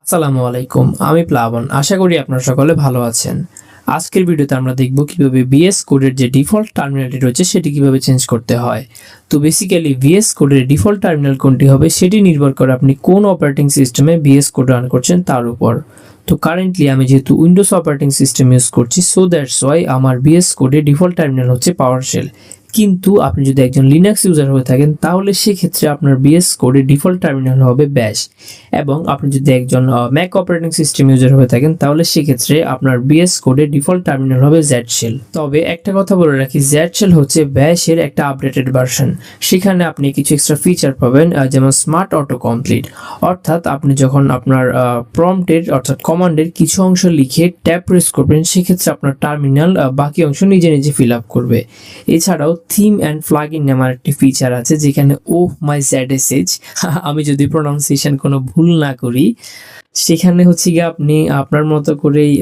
আসসালামু আলাইকুম, আমি প্লাবন। আশা করি আপনারা সকলে ভালো আছেন। আজকের ভিডিওতে আমরা দেখব কিভাবে ভিএস কোডের যে ডিফল্ট টার্মিনালটি রয়েছে সেটি কিভাবে চেঞ্জ করতে হয়। তো বেসিক্যালি ভিএস কোডের ডিফল্ট টার্মিনাল কোনটি হবে সেটি নির্ভর করে আপনি কোন অপারেটিং সিস্টেমে ভিএস কোড রান করছেন তার উপর। তো কারেন্টলি আমি যেহেতু উইন্ডোজ অপারেটিং সিস্টেম ইউজ করছি, সো দ্যাটস ওয়াই আমার ভিএস কোডে ডিফল্ট টার্মিনাল হচ্ছে পাওয়ারশেল। কিন্তু আপনি যদি একজন লিনাক্স ইউজার হয়ে থাকেন তাহলে সেক্ষেত্রে আপনার ভিএস কোডে ডিফল্ট টার্মিনাল হবে ব্যাশ, এবং আপনি যদি একজন ম্যাক অপারেটিং সিস্টেম ইউজার হয়ে থাকেন তাহলে সেক্ষেত্রে আপনার ভিএস কোডে ডিফল্ট টার্মিনাল হবে জেড শেল। তবে একটা কথা বলে রাখি, জেড শেল হচ্ছে ব্যাশের একটা আপডেটেড ভার্সন। সেখানে আপনি কিছু এক্সট্রা ফিচার পাবেন, যেমন স্মার্ট অটো কমপ্লিট, অর্থাৎ আপনি যখন আপনার প্রম্পটের অর্থাৎ কমান্ডের কিছু অংশ লিখে ট্যাব প্রেস করবেন সেক্ষেত্রে আপনার টার্মিনাল বাকি অংশ নিজে নিজে ফিল আপ করবে। এছাড়াও থিম অ্যান্ড প্লাগইন নামের একটি ফিচার আছে যেখানে ও মাই ZSH, আমি যদি প্রোনাউন্সিয়েশন কোনো ভুল না করি, সেখানে হচ্ছে গিয়ে আপনি আপনার মতো করেই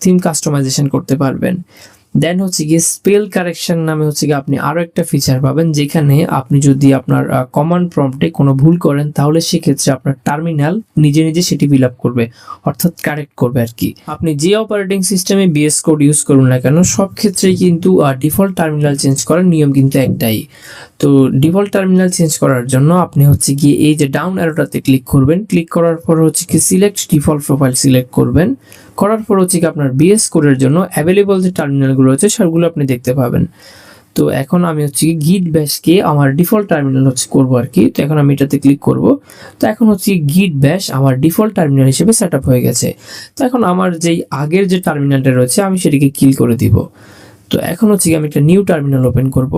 থিম কাস্টমাইজেশন করতে পারবেন। দেন হচ্ছে গিয়ে স্পেল কারেকশন নামে হচ্ছে গিয়ে আপনি আরও একটা ফিচার পাবেন, যেখানে আপনি যদি আপনার কমান্ড প্রম্পটে কোনো ভুল করেন তাহলে সেক্ষেত্রে আপনার টার্মিনাল নিজে নিজে সেটি ফিল আপ করবে, অর্থাৎ কারেক্ট করবে আর কি। আপনি যে অপারেটিং সিস্টেমে ভিএস কোড ইউজ করুন না কেন সব ক্ষেত্রেই কিন্তু ডিফল্ট টার্মিনাল চেঞ্জ করার নিয়ম কিন্তু একটাই। তো ডিফল্ট টার্মিনাল চেঞ্জ করার জন্য আপনি হচ্ছে গিয়ে এই যে ডাউন অ্যারোটাতে ক্লিক করবেন, ক্লিক করার পর হচ্ছে কি সিলেক্ট ডিফল্ট প্রোফাইল সিলেক্ট করবেন, করার পর হচ্ছে কি আপনার ভিএস কোডের জন্য অ্যাভেলেবল যে টার্মিনালগুলো আছে সেগুলো আপনি দেখতে পাবেন। তো এখন আমি হচ্ছে কি গিট ব্যাশকে আমার ডিফল্ট টার্মিনাল হচ্ছে করবো আর কি। তো এখন আমি এটাতে ক্লিক করব। তো এখন হচ্ছে গিট ব্যাশ আমার ডিফল্ট টার্মিনাল হিসেবে সেট আপ হয়ে গেছে। তো এখন আমার যেই আগের যে টার্মিনালটা রয়েছে আমি সেটিকে কিল করে দিব। তো এখন হচ্ছে কি আমি একটা নিউ টার্মিনাল ওপেন করব।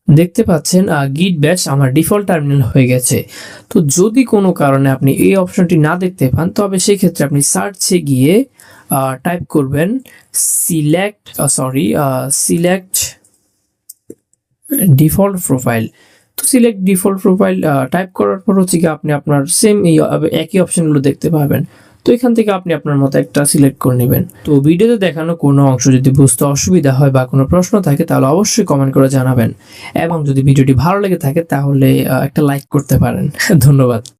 দেখতে পাচ্ছেন গিট ব্যাশ আমার ডিফল্ট টার্মিনাল হয়ে গেছে। তো যদি কোনো কারণে আপনি এই অপশনটি না দেখতে পান তবে সেই ক্ষেত্রে আপনি সার্চে গিয়ে টাইপ করবেন সিলেক্ট ডিফল্ট প্রোফাইল। তো সিলেক্ট ডিফল্ট প্রোফাইল টাইপ করার পর হচ্ছে কি আপনি আপনার সেম এই একই অপশনগুলো দেখতে পাবেন। তো এখান থেকে আপনি আপনার মতো একটা সিলেক্ট করে নেবেন। তো ভিডিওতে দেখানো কোনো অংশ যদি বুঝতে অসুবিধা হয় বা কোনো প্রশ্ন থাকে তাহলে অবশ্যই কমেন্ট করে জানাবেন, এবং যদি ভিডিওটি ভালো লেগে থাকে তাহলে একটা লাইক করতে পারেন। ধন্যবাদ।